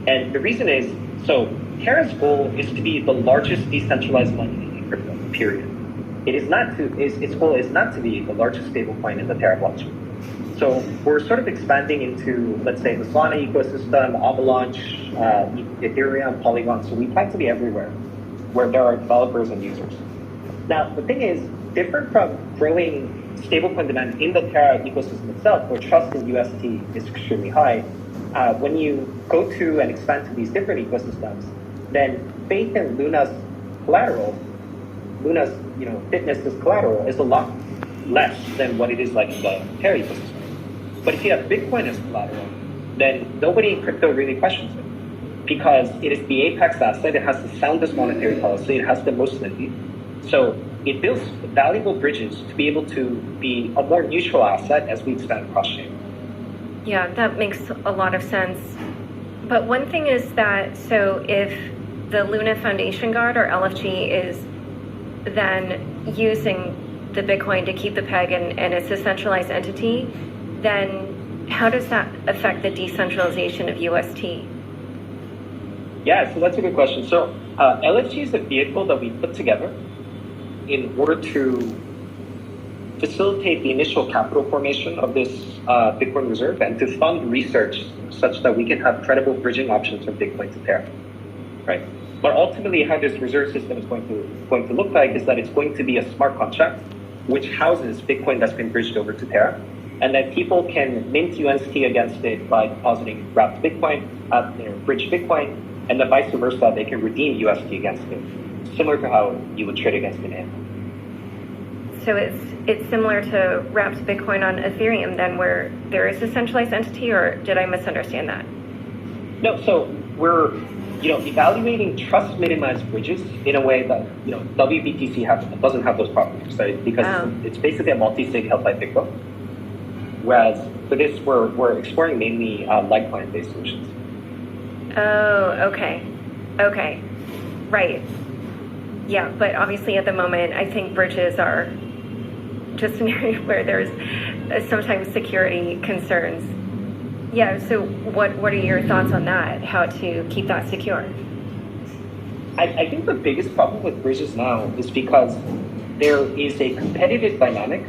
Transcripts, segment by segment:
And the reason is, so Terra's goal is to be the largest decentralized money in crypto, period. Its goal is not to be the largest stablecoin in the Terra blockchain. So we're sort of expanding into, let's say, the Solana ecosystem, Avalanche, Ethereum, Polygon. So we plan to be everywhere where there are developers and users. Now, the thing is, different from growing stablecoin demand in the Terra ecosystem itself, where trust in UST is extremely high, when you go to and expand to these different ecosystems, then faith in Luna's collateral, Luna's fitness as collateral is a lot less than what it is like in the Terra ecosystem. But if you have Bitcoin as collateral, then nobody in crypto really questions it because it is the apex asset. It has the soundest monetary policy. It has the most liquidity. So it builds valuable bridges to be able to be a more neutral asset as we expand across chain. Yeah, that makes a lot of sense. But one thing is that, so if the Luna Foundation Guard or LFG is then using the Bitcoin to keep the peg and it's a centralized entity, then how does that affect the decentralization of UST? Yeah, so that's a good question. So LFG is a vehicle that we put together in order to facilitate the initial capital formation of this Bitcoin reserve and to fund research such that we can have credible bridging options from Bitcoin to Terra, right? But ultimately, how this reserve system is going to look like is that it's going to be a smart contract which houses Bitcoin that's been bridged over to Terra, and that people can mint UST against it by depositing wrapped Bitcoin, bridged Bitcoin, and then vice versa, they can redeem UST against it, similar to how you would trade against an AMM. So it's similar to wrapped Bitcoin on Ethereum then, where there is a centralized entity, or did I misunderstand that? No, so we're evaluating trust minimized bridges in a way that WBTC doesn't have those properties, right? Because it's basically a multi-sig held by BitGo. Whereas for this, we're exploring mainly Litecoin based solutions. Oh, okay, right. Yeah, but obviously at the moment, I think bridges are just an area where there's sometimes security concerns. Yeah, so what are your thoughts on that? How to keep that secure? I think the biggest problem with bridges now is because there is a competitive dynamic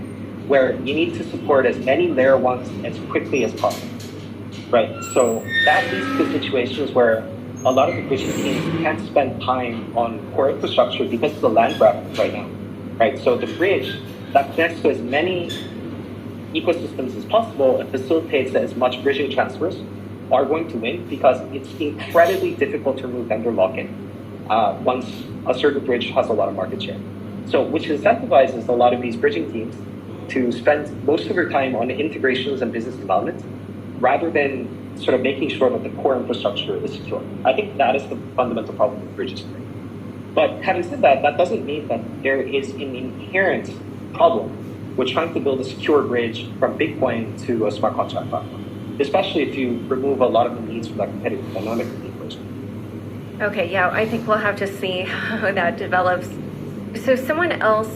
where you need to support as many layer ones as quickly as possible, right? So that leads to situations where a lot of the bridging teams can't spend time on core infrastructure because of the land grab right now, right? So the bridge that connects to as many ecosystems as possible and facilitates as much bridging transfers are going to win because it's incredibly difficult to remove vendor lock-in once a certain bridge has a lot of market share. So which incentivizes a lot of these bridging teams to spend most of their time on integrations and business development rather than sort of making sure that the core infrastructure is secure. I think that is the fundamental problem with bridges today. But having said that, that doesn't mean that there is an inherent problem with trying to build a secure bridge from Bitcoin to a smart contract platform, especially if you remove a lot of the needs from that competitive dynamic of the equation. Okay, yeah, I think we'll have to see how that develops. So someone else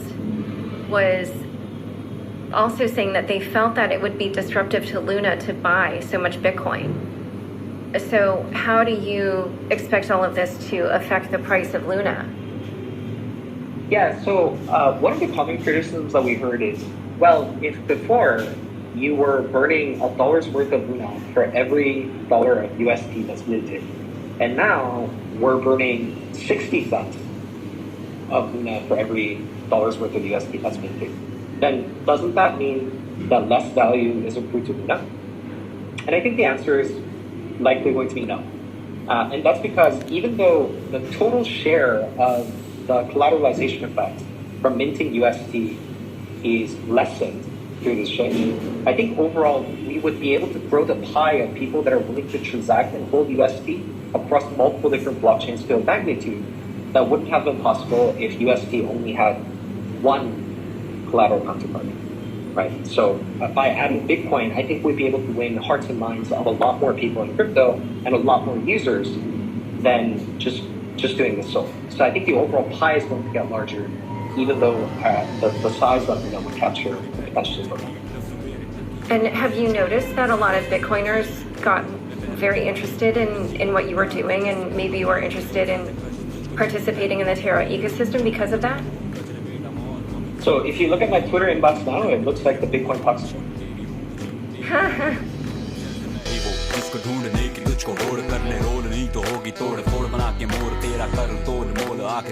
was also saying that they felt that it would be disruptive to Luna to buy so much Bitcoin. So how do you expect all of this to affect the price of Luna? Yeah, so one of the common criticisms that we heard is, well, if before you were burning $1's worth of Luna for every dollar of UST that's minted, and now we're burning 60 cents of Luna for every $1's worth of UST that's minted, then doesn't that mean that less value is accrued to Luna? And I think the answer is likely going to be no. And that's because even though the total share of the collateralization effect from minting UST is lessened through this change, I think overall we would be able to grow the pie of people that are willing to transact and hold UST across multiple different blockchains to a magnitude that wouldn't have been possible if UST only had one collateral counterparty, right? So by adding Bitcoin, I think we'd be able to win hearts and minds of a lot more people in crypto and a lot more users than just doing this solo. So I think the overall pie is going to get larger, even though the size of it would capture potentially lower. And have you noticed that a lot of Bitcoiners got very interested in what you were doing, and maybe you were interested in participating in the Terra ecosystem because of that? So if you look at my Twitter inbox now, it looks like the Bitcoin talks. इसको ढूंढने की तुझको होड़ कर ले role नहीं तो होगी तोड़ फोड़ बना के मोर तेरा कर तोड़ मोल आके